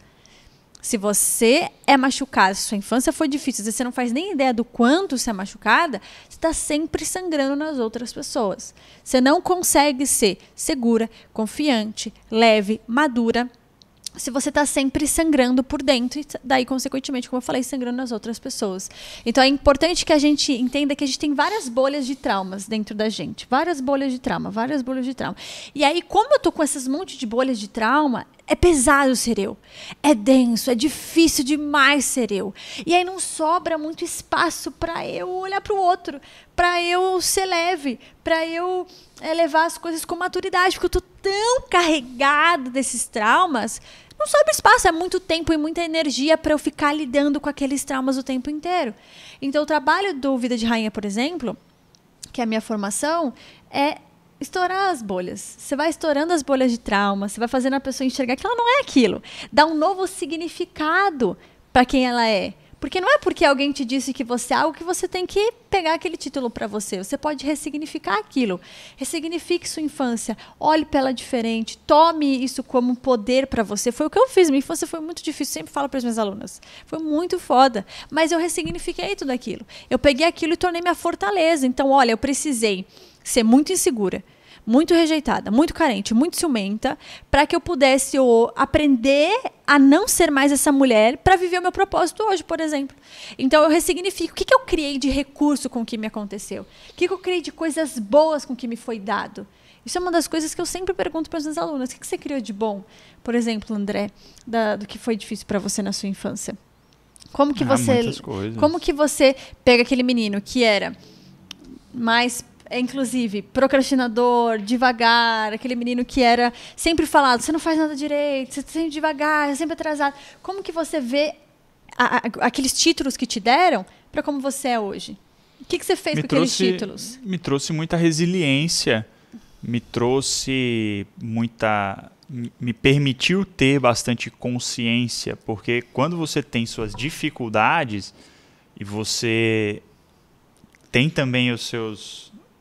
Se você é machucada, se sua infância foi difícil, se você não faz nem ideia do quanto você é machucada, você está sempre sangrando nas outras pessoas. Você não consegue ser segura, confiante, leve, madura, se você está sempre sangrando por dentro e daí, consequentemente, como eu falei, sangrando nas outras pessoas. Então, é importante que a gente entenda que a gente tem várias bolhas de traumas dentro da gente. Várias bolhas de trauma, várias bolhas de trauma. E aí, como eu tô com esses monte de bolhas de trauma, é pesado ser eu. É denso, é difícil demais ser eu. E aí não sobra muito espaço para eu olhar para o outro, para eu ser leve, para eu levar as coisas com maturidade, porque eu tô tão carregada desses traumas. Não sobra espaço, é muito tempo e muita energia para eu ficar lidando com aqueles traumas o tempo inteiro. Então, o trabalho do Vida de Rainha, por exemplo, que é a minha formação, é estourar as bolhas. Você vai estourando as bolhas de trauma, você vai fazendo a pessoa enxergar que ela não é aquilo. Dá um novo significado para quem ela é. Porque não é porque alguém te disse que você é algo que você tem que pegar aquele título para você. Você pode ressignificar aquilo. Ressignifique sua infância. Olhe para ela diferente. Tome isso como um poder para você. Foi o que eu fiz. Minha infância foi muito difícil. Sempre falo para as minhas alunas. Foi muito foda. Mas eu ressignifiquei tudo aquilo. Eu peguei aquilo e tornei minha fortaleza. Então, olha, eu precisei ser muito insegura, muito rejeitada, muito carente, muito ciumenta, para que eu pudesse aprender a não ser mais essa mulher para viver o meu propósito hoje, por exemplo. Então, eu ressignifico. O que eu criei de recurso com o que me aconteceu? O que eu criei de coisas boas com o que me foi dado? Isso é uma das coisas que eu sempre pergunto para as minhas alunas. O que você criou de bom? Por exemplo, André, do que foi difícil para você na sua infância? Como que você pega aquele menino que era mais... inclusive, procrastinador, devagar, aquele menino que era sempre falado, você não faz nada direito, você está sempre devagar, sempre atrasado. Como que você vê aqueles títulos que te deram para como você é hoje? O que você fez com aqueles títulos? Me trouxe muita resiliência, me permitiu ter bastante consciência, porque quando você tem suas dificuldades e você tem também os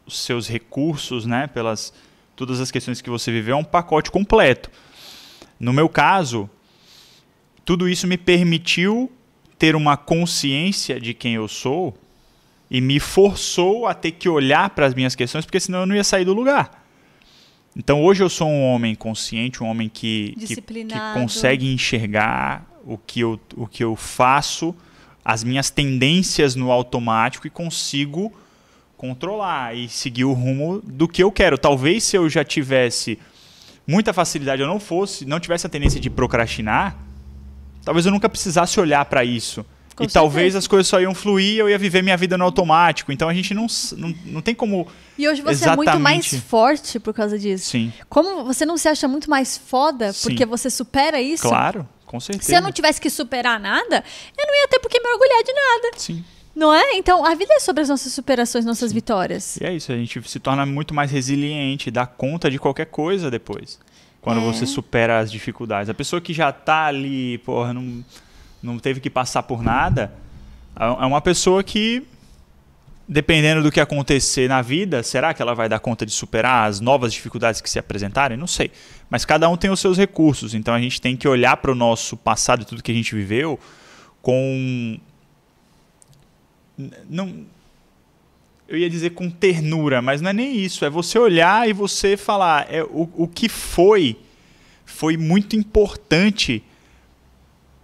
seus recursos, né, pelas todas as questões que você viveu, é um pacote completo. No meu caso, tudo isso me permitiu ter uma consciência de quem eu sou e me forçou a ter que olhar para as minhas questões, porque senão eu não ia sair do lugar. Então, hoje eu sou um homem consciente, um homem que consegue enxergar o que eu faço, as minhas tendências no automático e consigo controlar e seguir o rumo do que eu quero. Talvez se eu já tivesse muita facilidade, eu não tivesse a tendência de procrastinar, talvez eu nunca precisasse olhar para isso. Com certeza. Talvez as coisas só iam fluir e eu ia viver minha vida no automático. Então a gente não tem como. E hoje você é muito mais forte por causa disso. Sim. Como você não se acha muito mais foda porque você supera isso? Claro, com certeza. Se eu não tivesse que superar nada, eu não ia ter por que me orgulhar de nada. Sim. Não é? Então, a vida é sobre as nossas superações, nossas vitórias. E é isso, a gente se torna muito mais resiliente, dá conta de qualquer coisa depois. Quando você supera as dificuldades. A pessoa que já tá ali, porra, não teve que passar por nada, é uma pessoa que, dependendo do que acontecer na vida, será que ela vai dar conta de superar as novas dificuldades que se apresentarem? Não sei. Mas cada um tem os seus recursos, então a gente tem que olhar para o nosso passado e tudo que a gente viveu com... eu ia dizer com ternura, mas não é nem isso. É você olhar e você falar, o que foi muito importante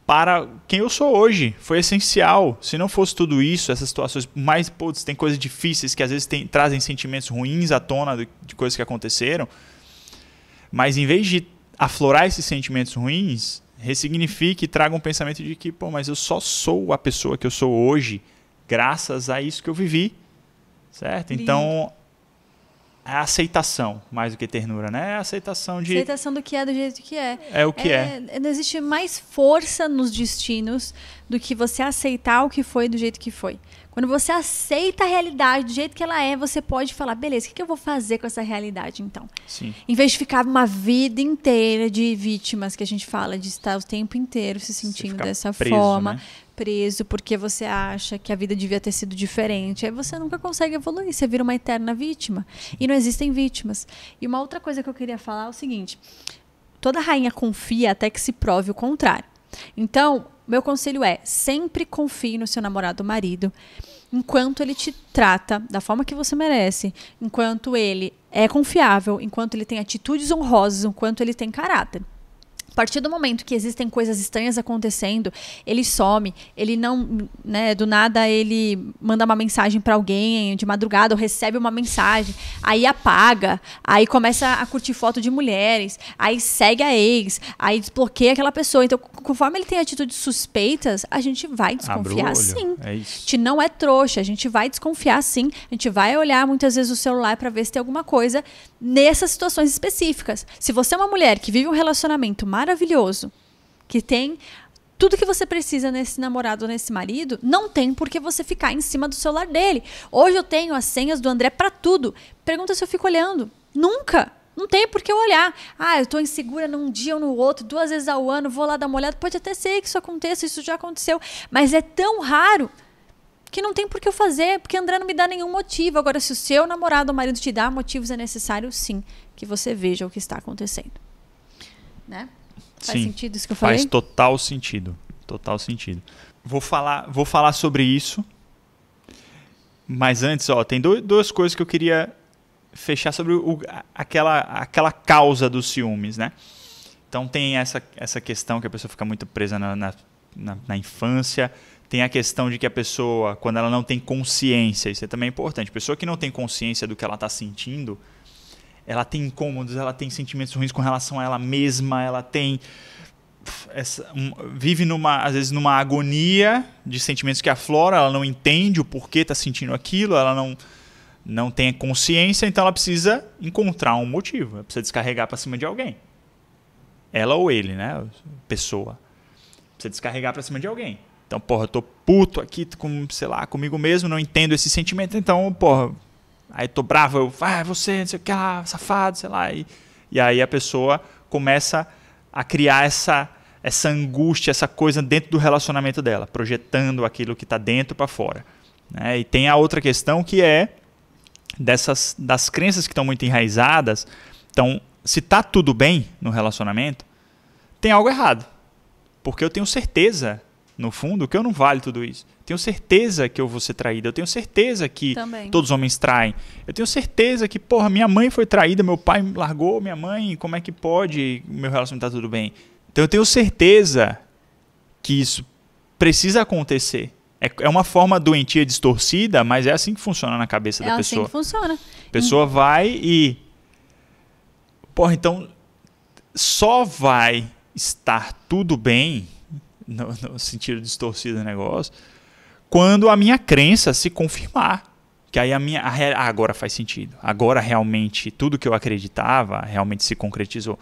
para quem eu sou hoje. Foi essencial. Se não fosse tudo isso, essas situações mais... tem coisas difíceis que às vezes trazem sentimentos ruins à tona de coisas que aconteceram. Mas em vez de aflorar esses sentimentos ruins, ressignifique e traga um pensamento de que, mas eu só sou a pessoa que eu sou hoje graças a isso que eu vivi, certo? Lindo. Então, é a aceitação, mais do que ternura, né? É a aceitação do que é do jeito que é. É o que é. Não existe mais força nos destinos do que você aceitar o que foi do jeito que foi. Quando você aceita a realidade do jeito que ela é, você pode falar, beleza, o que eu vou fazer com essa realidade, então? Sim. Em vez de ficar uma vida inteira de vítimas, que a gente fala, de estar o tempo inteiro se sentindo dessa forma, né? Preso, porque você acha que a vida devia ter sido diferente. Aí você nunca consegue evoluir, você vira uma eterna vítima. E não existem vítimas. E uma outra coisa que eu queria falar é o seguinte, toda rainha confia até que se prove o contrário. Então, meu conselho é, sempre confie no seu namorado ou marido, enquanto ele te trata da forma que você merece, enquanto ele é confiável, enquanto ele tem atitudes honrosas, enquanto ele tem caráter. A partir do momento que existem coisas estranhas acontecendo, ele some, ele não, né, do nada ele manda uma mensagem para alguém de madrugada ou recebe uma mensagem, aí apaga, aí começa a curtir foto de mulheres, aí segue a ex, aí desbloqueia aquela pessoa. Então, conforme ele tem atitudes suspeitas, a gente vai desconfiar sim. É isso. A gente não é trouxa, a gente vai desconfiar sim, a gente vai olhar muitas vezes o celular para ver se tem alguma coisa nessas situações específicas. Se você é uma mulher que vive um relacionamento maravilhoso, que tem tudo que você precisa nesse namorado ou nesse marido, não tem por que você ficar em cima do celular dele. Hoje eu tenho as senhas do André para tudo. Pergunta se eu fico olhando. Nunca. Não tem por que eu olhar. Ah, eu tô insegura num dia ou no outro, 2 vezes ao ano, vou lá dar uma olhada. Pode até ser que isso aconteça, isso já aconteceu. Mas é tão raro que não tem por que eu fazer, porque André não me dá nenhum motivo. Agora, se o seu namorado ou marido te dá motivos, é necessário, sim, que você veja o que está acontecendo. Né? Faz sentido isso que eu falei? Faz total sentido. Total sentido. Vou falar sobre isso. Mas antes, ó, tem duas coisas que eu queria fechar sobre aquela causa dos ciúmes, né? Então tem essa questão que a pessoa fica muito presa na infância. Tem a questão de que a pessoa, quando ela não tem consciência, isso é também importante. A pessoa que não tem consciência do que ela está sentindo, ela tem incômodos, ela tem sentimentos ruins com relação a ela mesma, ela tem vive às vezes numa agonia de sentimentos que afloram, ela não entende o porquê está sentindo aquilo, ela não tem consciência, então ela precisa encontrar um motivo, ela precisa descarregar para cima de alguém. Ela ou ele, né? Pessoa. Precisa descarregar para cima de alguém. Então, porra, eu tô puto aqui, sei lá, comigo mesmo, não entendo esse sentimento, então, porra, aí tô bravo, você, não sei o que, safado, sei lá. E aí a pessoa começa a criar essa angústia, essa coisa dentro do relacionamento dela, projetando aquilo que está dentro para fora. Né? E tem a outra questão que é das crenças que estão muito enraizadas. Então, se está tudo bem no relacionamento, tem algo errado. Porque eu tenho certeza, no fundo, que eu não valho tudo isso. Tenho certeza que eu vou ser traída. Eu tenho certeza que todos os homens traem. Eu tenho certeza que, porra, minha mãe foi traída, meu pai largou minha mãe, como é que pode? Meu relacionamento está tudo bem. Então eu tenho certeza que isso precisa acontecer. É uma forma doentia, distorcida, mas é assim que funciona na cabeça da pessoa. É assim que funciona. A pessoa vai e... Porra, então só vai estar tudo bem, no sentido distorcido do negócio, quando a minha crença se confirmar. Que aí agora faz sentido. Agora realmente tudo que eu acreditava realmente se concretizou.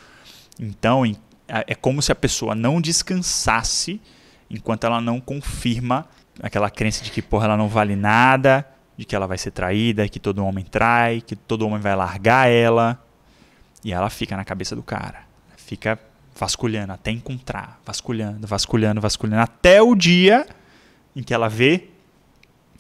Então é como se a pessoa não descansasse enquanto ela não confirma aquela crença de que, porra, ela não vale nada, de que ela vai ser traída, que todo homem trai, que todo homem vai largar ela. E ela fica na cabeça do cara. Fica vasculhando até encontrar. Vasculhando, até o dia em que ela vê,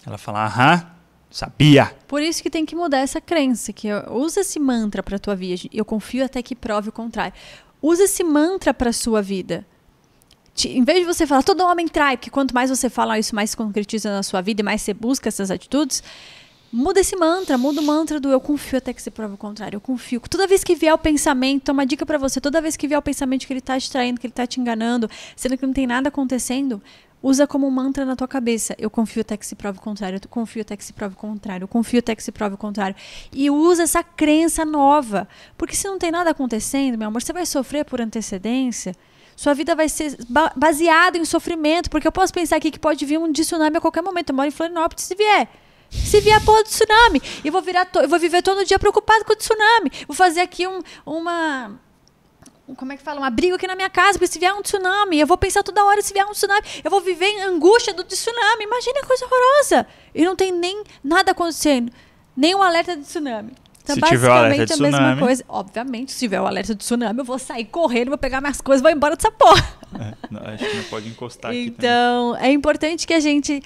ela fala, aham, sabia. Por isso que tem que mudar essa crença, que usa esse mantra para a tua vida. Eu confio até que prove o contrário. Usa esse mantra para a sua vida. Em vez de você falar, todo homem trai, porque quanto mais você fala isso, mais se concretiza na sua vida e mais você busca essas atitudes, muda esse mantra, muda o mantra do eu confio até que se prove o contrário, eu confio. Toda vez que vier o pensamento, uma dica pra você, toda vez que vier o pensamento que ele tá te traindo, que ele tá te enganando, sendo que não tem nada acontecendo, usa como um mantra na tua cabeça, eu confio até que se prove o contrário, eu confio até que se prove o contrário, eu confio até que se prove o contrário. E usa essa crença nova, porque se não tem nada acontecendo, meu amor, você vai sofrer por antecedência, sua vida vai ser baseada em sofrimento, porque eu posso pensar aqui que pode vir um tsunami a qualquer momento, eu moro em Florianópolis, se vier a porra do tsunami, eu vou viver todo dia preocupado com o tsunami. Vou fazer aqui como é que fala? Um abrigo aqui na minha casa, porque se vier um tsunami, eu vou pensar toda hora se vier um tsunami, eu vou viver em angústia do tsunami. Imagina a coisa horrorosa. E não tem nem nada acontecendo, nem um alerta de tsunami. Então, se tiver o alerta de a mesma tsunami, coisa. Obviamente, se tiver o alerta de tsunami, eu vou sair correndo, vou pegar minhas coisas e vou embora dessa porra. Acho que não pode encostar aqui. Então, é importante que a gente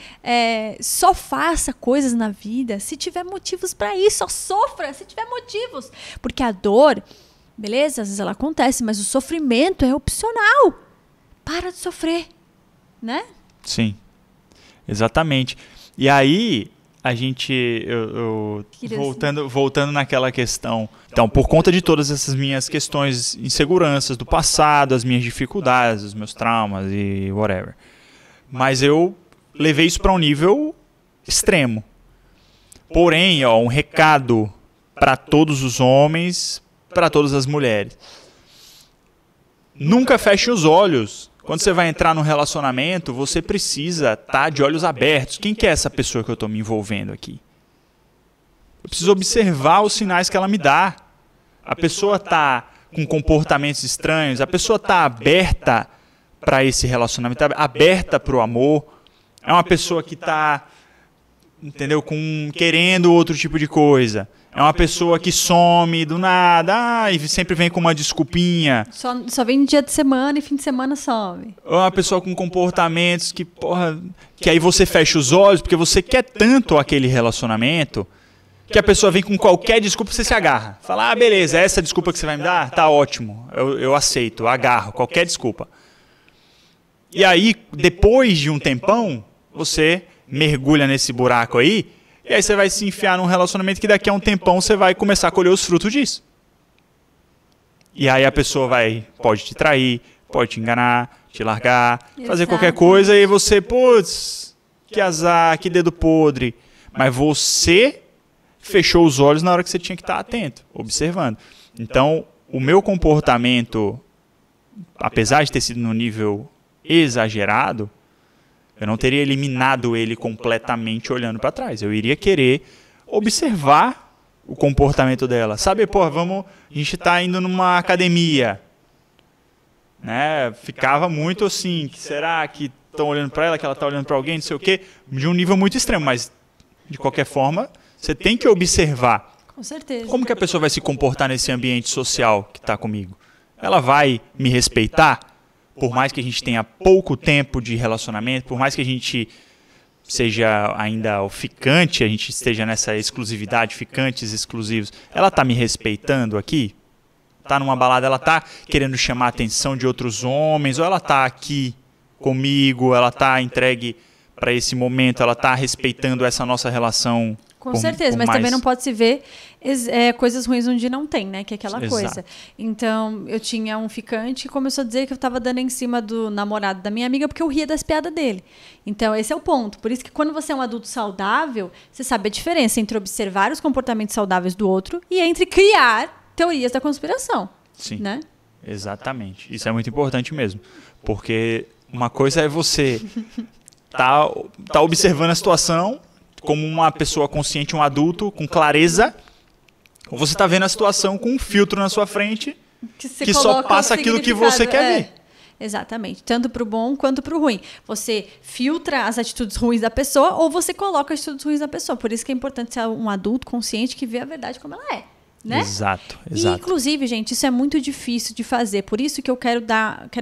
só faça coisas na vida se tiver motivos para isso. Só sofra se tiver motivos. Porque a dor, beleza, às vezes ela acontece, mas o sofrimento é opcional. Para de sofrer, né? Sim, exatamente. E aí, voltando naquela questão. Então, por conta de todas essas minhas questões, inseguranças do passado, as minhas dificuldades, os meus traumas e whatever. Mas eu levei isso para um nível extremo. Porém, um recado para todos os homens, para todas as mulheres. Nunca feche os olhos. Quando você vai entrar num relacionamento, você precisa estar de olhos abertos. Quem que é essa pessoa que eu estou me envolvendo aqui? Eu preciso observar os sinais que ela me dá. A pessoa está com comportamentos estranhos, a pessoa está aberta para esse relacionamento, está aberta para o amor. É uma pessoa que está, entendeu, querendo outro tipo de coisa. É uma pessoa que some do nada, e sempre vem com uma desculpinha. Só vem dia de semana e fim de semana some. Ou é uma pessoa com comportamentos que aí você fecha os olhos, porque você quer tanto aquele relacionamento, que a pessoa vem com qualquer desculpa e você se agarra. Fala, beleza, essa desculpa que você vai me dar? Tá ótimo, eu aceito, eu agarro, qualquer desculpa. E aí, depois de um tempão, você mergulha nesse buraco aí, e aí você vai se enfiar num relacionamento que daqui a um tempão você vai começar a colher os frutos disso. E aí a pessoa pode te trair, pode te enganar, te largar, fazer qualquer coisa, e você, putz, que azar, que dedo podre. Mas você fechou os olhos na hora que você tinha que estar atento, observando. Então, o meu comportamento, apesar de ter sido no nível exagerado, eu não teria eliminado ele completamente olhando para trás. Eu iria querer observar o comportamento dela. Sabe, a gente está indo numa academia. Né? Ficava muito assim, será que estão olhando para ela, que ela está olhando para alguém, não sei o quê, de um nível muito extremo. Mas, de qualquer forma, você tem que observar. Com certeza. Como que a pessoa vai se comportar nesse ambiente social que está comigo? Ela vai me respeitar? Por mais que a gente tenha pouco tempo de relacionamento, por mais que a gente seja ainda o ficante, a gente esteja nessa exclusividade, ficantes exclusivos, ela está me respeitando aqui? Está numa balada, ela está querendo chamar a atenção de outros homens, ou ela está aqui comigo, ela está entregue para esse momento, ela está respeitando essa nossa relação? Com certeza, mas também não pode se ver coisas ruins onde não tem, né? Que é aquela coisa. Então, eu tinha um ficante que começou a dizer que eu estava dando em cima do namorado da minha amiga porque eu ria das piadas dele. Então, esse é o ponto. Por isso que quando você é um adulto saudável, você sabe a diferença entre observar os comportamentos saudáveis do outro e entre criar teorias da conspiração. Sim, né? Exatamente. Isso é muito importante mesmo. Porque uma coisa é você tá observando a situação como uma pessoa consciente, um adulto, com clareza, ou você está vendo a situação com um filtro na sua frente que só passa aquilo que você quer ver. Exatamente. Tanto para o bom quanto para o ruim. Você filtra as atitudes ruins da pessoa ou você coloca as atitudes ruins da pessoa. Por isso que é importante ser um adulto consciente que vê a verdade como ela é. Né? Exato. E, inclusive, gente, isso é muito difícil de fazer. Por isso que eu quero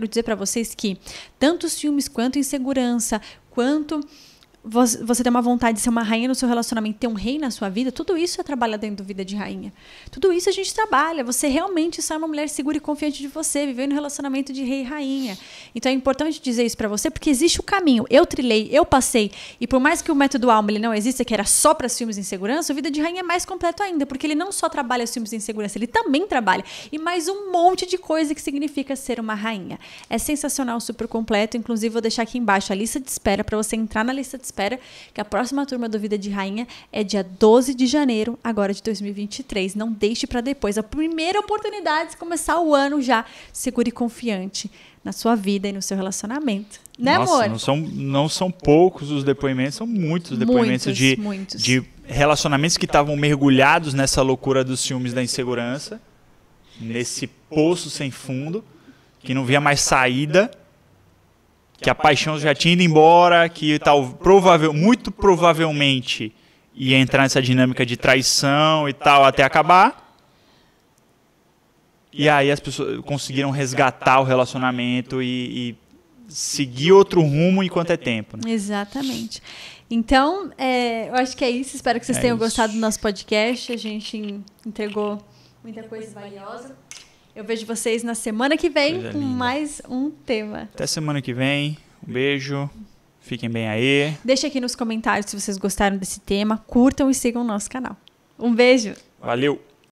dizer para vocês que tanto os filmes quanto insegurança, quanto você ter uma vontade de ser uma rainha no seu relacionamento, ter um rei na sua vida, tudo isso é trabalhar dentro do Vida de Rainha. Tudo isso a gente trabalha. Você realmente ser uma mulher segura e confiante de você, vivendo um relacionamento de rei e rainha. Então é importante dizer isso pra você, porque existe o caminho. Eu trilhei, eu passei. E por mais que o método Alma ele não exista, que era só para filmes de insegurança, o Vida de Rainha é mais completo ainda, porque ele não só trabalha os filmes de insegurança, ele também trabalha. E mais um monte de coisa que significa ser uma rainha. É sensacional, super completo. Inclusive, vou deixar aqui embaixo a lista de espera para você entrar na lista de espera, que a próxima turma do Vida de Rainha é dia 12 de janeiro, agora de 2023. Não deixe para depois. A primeira oportunidade de começar o ano já seguro e confiante na sua vida e no seu relacionamento. Né, Nossa, amor? Não são poucos os depoimentos, são muitos depoimentos de relacionamentos que estavam mergulhados nessa loucura dos ciúmes da insegurança, nesse poço sem fundo, que não via mais saída, que a paixão já tinha ido embora, que muito provavelmente ia entrar nessa dinâmica de traição e tal até acabar. E aí as pessoas conseguiram resgatar o relacionamento e seguir outro rumo enquanto é tempo. Né? Exatamente. Então, eu acho que é isso. Espero que vocês tenham gostado do nosso podcast. A gente entregou muita coisa valiosa. Eu vejo vocês na semana que vem Coisa com linda. mais um tema. Até semana que vem. Um beijo. Fiquem bem aí. Deixa aqui nos comentários se vocês gostaram desse tema. Curtam e sigam o nosso canal. Um beijo! Valeu!